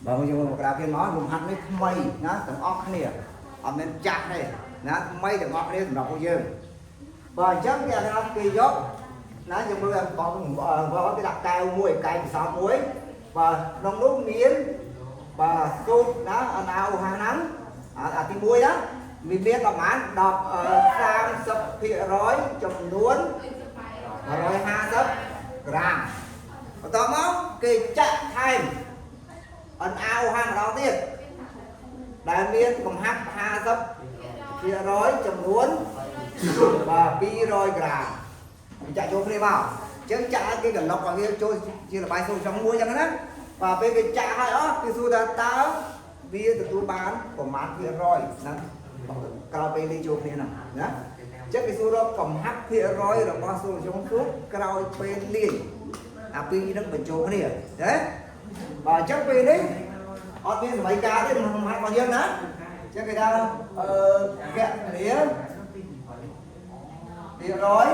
và bây giờ một cái kia nói lùm hạt này mây nó tầm óc này ở bên chặt này nó mây tầm óc này tầm đọc của dương và chắc cái nó kỳ dốc nó nhưng bây giờ có cái đặc cao muối cay sáu muối và nông nước miến và súp đó nào hàng nắng cái muối đó mình biết là mán đọc sang sập phía rối chồng nuốn rồi 20 gram và tao máu cái chạy thành ấn ao hàng đóទៀតដែលមានកំហាប់50%ចំនួនបាទ200 ក្រាមចាក់ចូលគ្នាមកអញ្ចឹងចាក់ឲ្យគេកន្លុកឲ្យវាចូលជាលបាយសូត្រចង់មួយអញ្ចឹងណាបាទពេលគេចាក់ឲ្យអស់គេសួរថាតើវាទទួលបានប្រមាណភាគរយហ្នឹងក្រោយពេលនេះចូលគ្នាហ្នឹងណាអញ្ចឹងគេសួររកកំហាប់ភាគរយរបស់សូត្រចង់ទូក្រោយពេលលាយអាពីរហ្នឹងបញ្ចូលគ្នាណាបាទអញ្ចឹងពេលនេះអត់មានសម័យកាលទេក្នុងហាត់របស់យើងណាចឹងគេថាកៈលាភាគរយ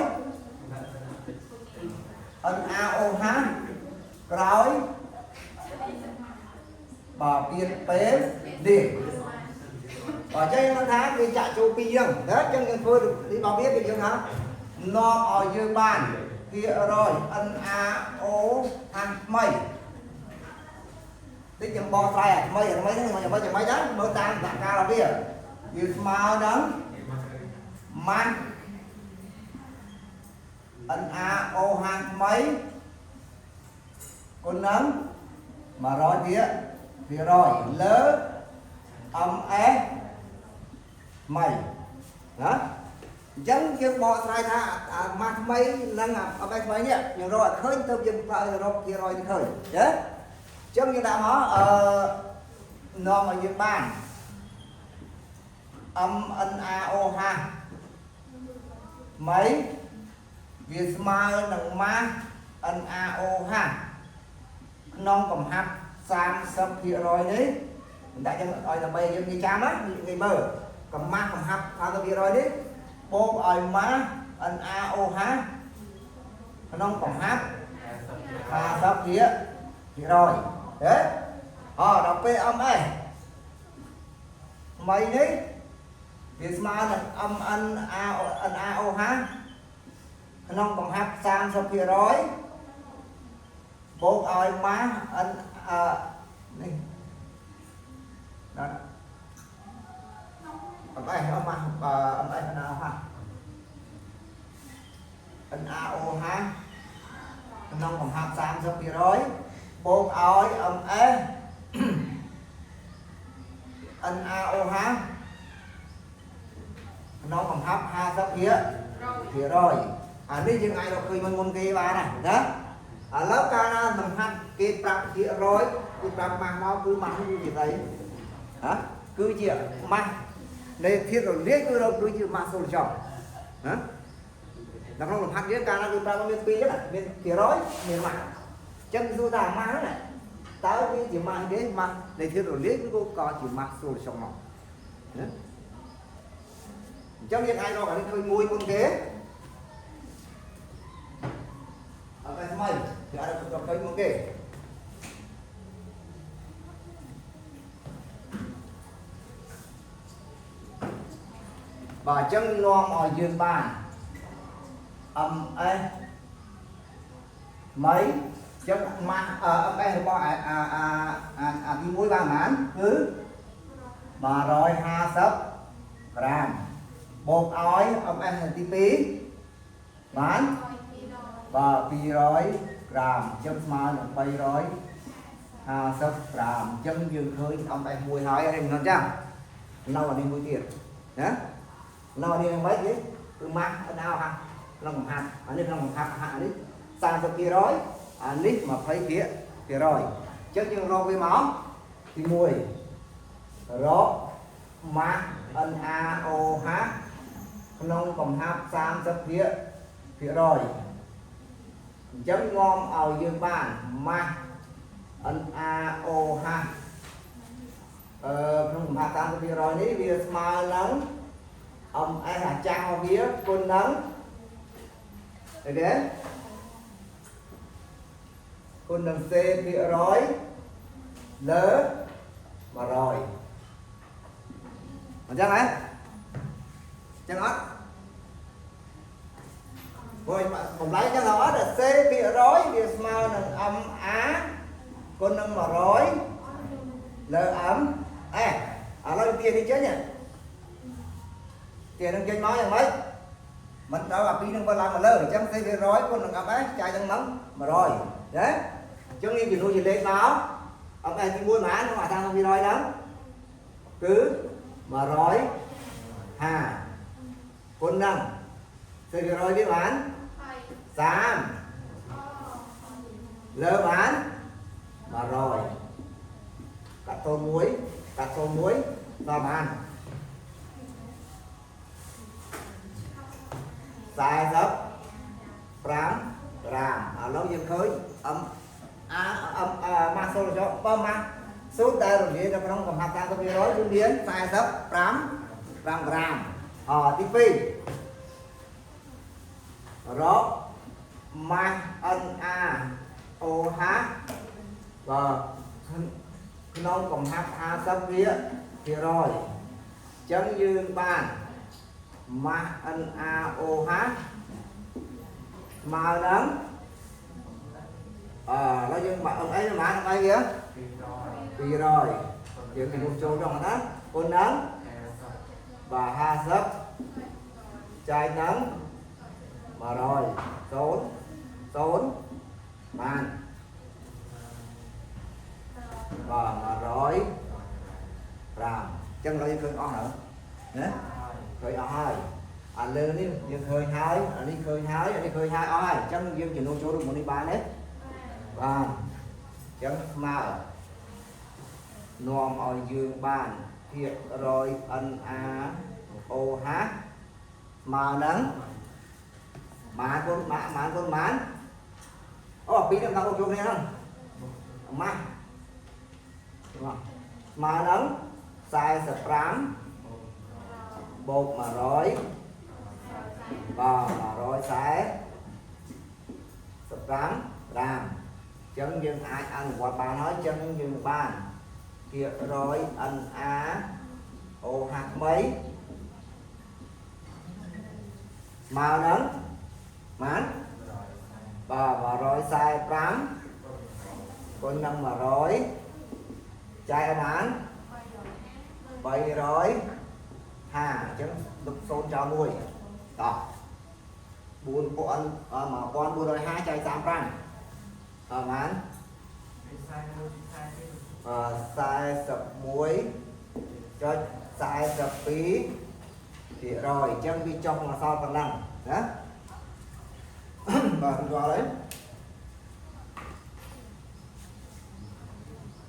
NaOHក្រោយបាទពីពេលនេះបើចឹងយើងថាគេចាក់ចូលពីរហ្នឹងណាចឹងយើងធ្វើទីបងវាគេយើងថានាំឲ្យយើងបានភាគរយ NaOH ថ្មីតិចចំបោស្រ័យថ្មីហ្នឹងដែរមើលតាមដាក់ការរបស់វាស្មើនឹងម៉ាស់ NaOH ថ្មីគុណនឹង100ភាគរយលើ MS ថ្មីណាអញ្ចឹងយើងបកស្រាយថាម៉ាស់ថ្មីនិង MS ថ្មីនេះយើងរកឲ្យឃើញទៅយើងប្រើរកភាគរយទៅឃើញណាចឹងយើងដាក់មកនាំឲ្យយើងបាន MNaOH ថ្មីវាស្មើនឹងម៉ាស់ NaOH ក្នុងកំហាប់30%នេះដាក់ចឹងឲ្យដើម្បីយើងនិយាយចាំណានិយាយមើលកំហាប់30%នេះបូកឲ្យម៉ាស់ NaOH ក្នុងកំហាប់50%ហេដល់ពេល MS ថ្មីនេះវាស្មើនឹង MNaOH ក្នុងកំហាប់30%បូកឲ្យម៉ាស់នេះដល់MS ម៉ាស់MS NaOH ក្នុងកំហាប់30%បូកឲ្យ MS NaOH ក្នុងកំហាប់50%អានេះយើងអាចរកឃើញមុនគេបានណាឥឡូវកាលណាកំហាប់គេប្រាប់ភាគរយគឺប្រាប់ម៉ាស់មកគឺម៉ាស់គឺជាអីគឺជាម៉ាស់នៃធាតុរលាយគឺជាម៉ាស់សូលចុងណានៅក្នុងលំហាត់យើងកាលណាគឺប្រាប់មានពីរហ្នឹងមានភាគរយមានម៉ាស់អញ្ចឹងសួរថាម៉ាស់ហ្នឹងតើវាជាម៉ាស់ទេម៉ាស់នៃធាតុរលាយគឺក៏ជាម៉ាស់សូលចុងមកណាអញ្ចឹងយើងអាចរកអានេះឃើញមួយមុនគេអត់តែថ្មីគេអាចរកឃើញមុនគេបាទអញ្ចឹងនាំឲ្យយើងបាន MS ថ្មីអញ្ចឹងម៉ាស់ MS របស់ទី1បានប៉ុន្មានគឺ150 ក្រាមបូកឲ្យ MS ទី2បានបាទ200 ក្រាមអញ្ចឹងស្មើនឹង350 ក្រាមអញ្ចឹងយើងឃើញ MS មួយហើយអីមិនចឹងនៅអានេះមួយទៀតណានៅអានេះមិនទេគឺម៉ាស់NaOHក្នុងកំហាប់អានេះក្នុងកំហាប់អានេះ30%អានេះ20%អញ្ចឹងយើងរកវាមកទី1រកម៉ាស់ NaOH ក្នុងកំហាប់30%អញ្ចឹងនាំឲ្យយើងបានម៉ាស់ NaOH ក្នុងកំហាប់30%នេះវាស្មើនឹង MS អាចាស់របស់វាគុណនឹងឃើញទេគុណនឹង C% lỡ mà rồi mà chắc ấy chẳng ớt rồi mà còn lấy chẳng ớt là C bị rối bị màu nâng âm á con nâng mà rối lỡ ấm lấy tiền đi chết nhỉ tiền nâng trên nói rằng mấy mình đâu là pin nâng vào làm mà lỡ chẳng C bị rối con nâng âm á chai nâng nóng mà rồi đấy chứ như nuôi gì lên báo ông này thì mua mã nó mà thằng không đi rồi đó cứ mà rồi hà con nâng thì rồi đi bán xám lỡ bán mà rồi cắt tô muối và bán xài dấp rám làm lâu dân khơi mà số cho bơm mà số ta rồi đi nó không còn hạt ta có bị rối cứ biến xài dấp rám gram tí phi rõ ma n a o h và nông còn h a sắp vía thì rồi chân dương bàn ma n a o h mà đắng nó dương bạn ông ấy mà nó kìa vì rồi chuyện thì một chỗ trong đó con nắng và ha sấp chai nắng mà rồi tốn bàn và mà rồi làm chân rồi khơi on nữa nhé khơi on hai lên đi dương khơi hai đi khơi hai on hai chân dương chỉ nô chỗ được một đi ba đấy và chân mà nòm ở dương bàn thiệt rồi n a o h mà nắng mà con mán bí làm sao con chuông này không mà nắng sai sập rám bột mà rối và mà rối xé sập rám làm chân dương ai ăn qua bà nói chân dương bàn kia rồi n a o h mấy mà nắng mán và rồi sai rám con năm mà rối chai bán bày rối hà chứ đục xôn cho nuôi đó buồn con mà con buồn rồi hai chai tám răng bán sai sập muối cho sai sập phí thì rồi chân đi trong là sao còn năng đó và rồi đấy